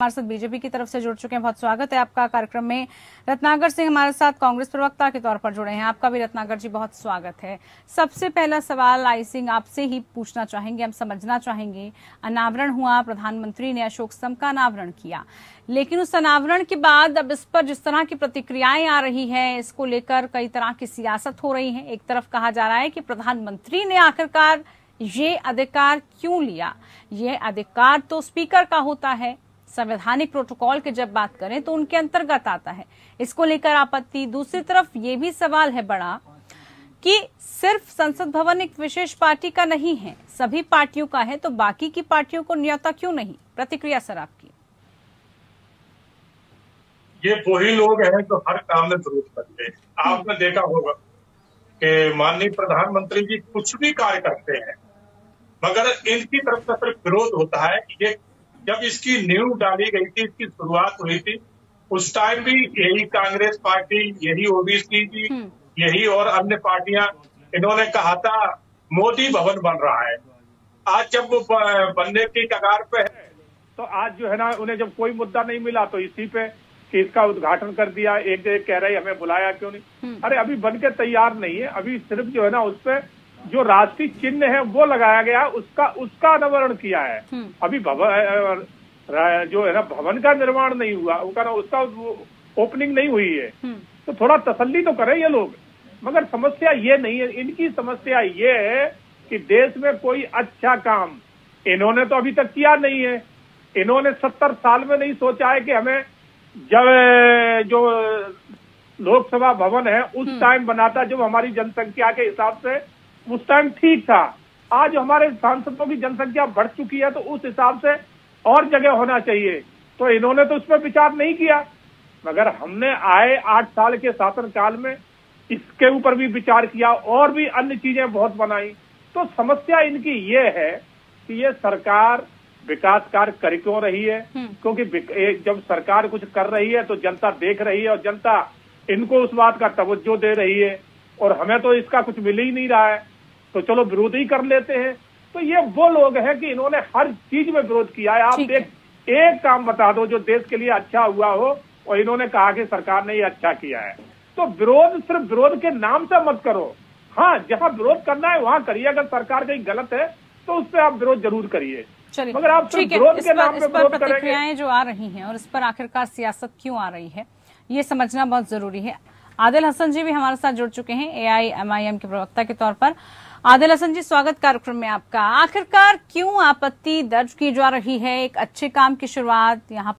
हमारे साथ बीजेपी की तरफ से जुड़ चुके हैं। बहुत स्वागत है आपका कार्यक्रम में। रत्नाकर सिंह हमारे साथ कांग्रेस प्रवक्ता के तौर पर जुड़े हैं। आपका भी रत्नाकर जी बहुत स्वागत है। सबसे पहला सवाल आई सिंह आपसे ही पूछना चाहेंगे, हम समझना चाहेंगे। अनावरण हुआ, प्रधानमंत्री ने अशोक स्तंभ का अनावरण किया, लेकिन उस अनावरण के बाद अब इस पर जिस तरह की प्रतिक्रियाएं आ रही है, इसको लेकर कई तरह की सियासत हो रही है। एक तरफ कहा जा रहा है कि प्रधानमंत्री ने आखिरकार ये अधिकार क्यों लिया, ये अधिकार तो स्पीकर का होता है, संवैधानिक प्रोटोकॉल की जब बात करें तो उनके अंतर्गत आता है, इसको लेकर आपत्ति। दूसरी तरफ ये भी सवाल है बड़ा कि सिर्फ संसद भवन एक विशेष पार्टी का नहीं है, सभी पार्टियों का है, तो बाकी की पार्टियों को न्योता क्यों नहीं? प्रतिक्रिया सर आपकी। ये वही लोग हैं जो हर काम में विरोध करते हैं। आपने देखा होगा कि माननीय प्रधानमंत्री जी कुछ भी कार्य करते हैं, मगर इनकी तरफ से सिर्फ विरोध होता है। ये जब इसकी नींव डाली गई थी, इसकी शुरुआत हुई थी, उस टाइम भी यही कांग्रेस पार्टी, यही ओबीसी की, यही और अन्य पार्टियां, इन्होंने कहा था मोदी भवन बन रहा है। आज जब वो बनने की कगार पे है, तो आज जो है ना, उन्हें जब कोई मुद्दा नहीं मिला तो इसी पे कि इसका उद्घाटन कर दिया। एक कह रहे हमें बुलाया क्यों नहीं। अरे अभी बन के तैयार नहीं है, अभी सिर्फ जो है ना उस पे जो राष्ट्रीय चिन्ह है वो लगाया गया, उसका अनावरण किया है। अभी भवन जो है ना, भवन का निर्माण नहीं हुआ, उसका ओपनिंग नहीं हुई है। तो थोड़ा तसल्ली तो करें ये लोग। मगर समस्या ये नहीं है, इनकी समस्या ये है कि देश में कोई अच्छा काम इन्होंने तो अभी तक किया नहीं है। इन्होंने 70 साल में नहीं सोचा है कि हमें जब जो लोकसभा भवन है उस टाइम बनाता जब हमारी जनसंख्या के हिसाब से उस टाइम ठीक था। आज हमारे सांसदों की जनसंख्या बढ़ चुकी है, तो उस हिसाब से और जगह होना चाहिए। तो इन्होंने तो उस पर विचार नहीं किया। मगर हमने आए 8 साल के शासनकाल में इसके ऊपर भी विचार किया और भी अन्य चीजें बहुत बनाई। तो समस्या इनकी ये है कि ये सरकार विकास कार्य कर क्यों रही है, क्योंकि जब सरकार कुछ कर रही है तो जनता देख रही है और जनता इनको उस बात का तवज्जो दे रही है, और हमें तो इसका कुछ मिल ही नहीं रहा है, तो चलो विरोध ही कर लेते हैं। तो ये वो लोग हैं कि इन्होंने हर चीज में विरोध किया है। आप एक काम बता दो जो देश के लिए अच्छा हुआ हो, और इन्होंने कहा कि सरकार ने ये अच्छा किया है। तो विरोध सिर्फ विरोध के नाम से मत करो। हाँ, जहां विरोध करना है वहां करिए, अगर सरकार कहीं गलत है तो उस पर आप विरोध जरूर करिए। चलिए, मगर आप सिर्फ विरोध के नाम पे विरोध करेंगे। प्रतिक्रियाएं जो आ रही हैं और इस पर आखिरकार सियासत क्यों आ रही है, ये समझना बहुत जरूरी है। आदिल हसन जी भी हमारे साथ जुड़ चुके हैं AIMIM के प्रवक्ता के तौर पर। आदिल हसन जी, स्वागत कार्यक्रम में आपका। आखिरकार क्यों आपत्ति दर्ज की जा रही है? एक अच्छे काम की शुरुआत यहाँ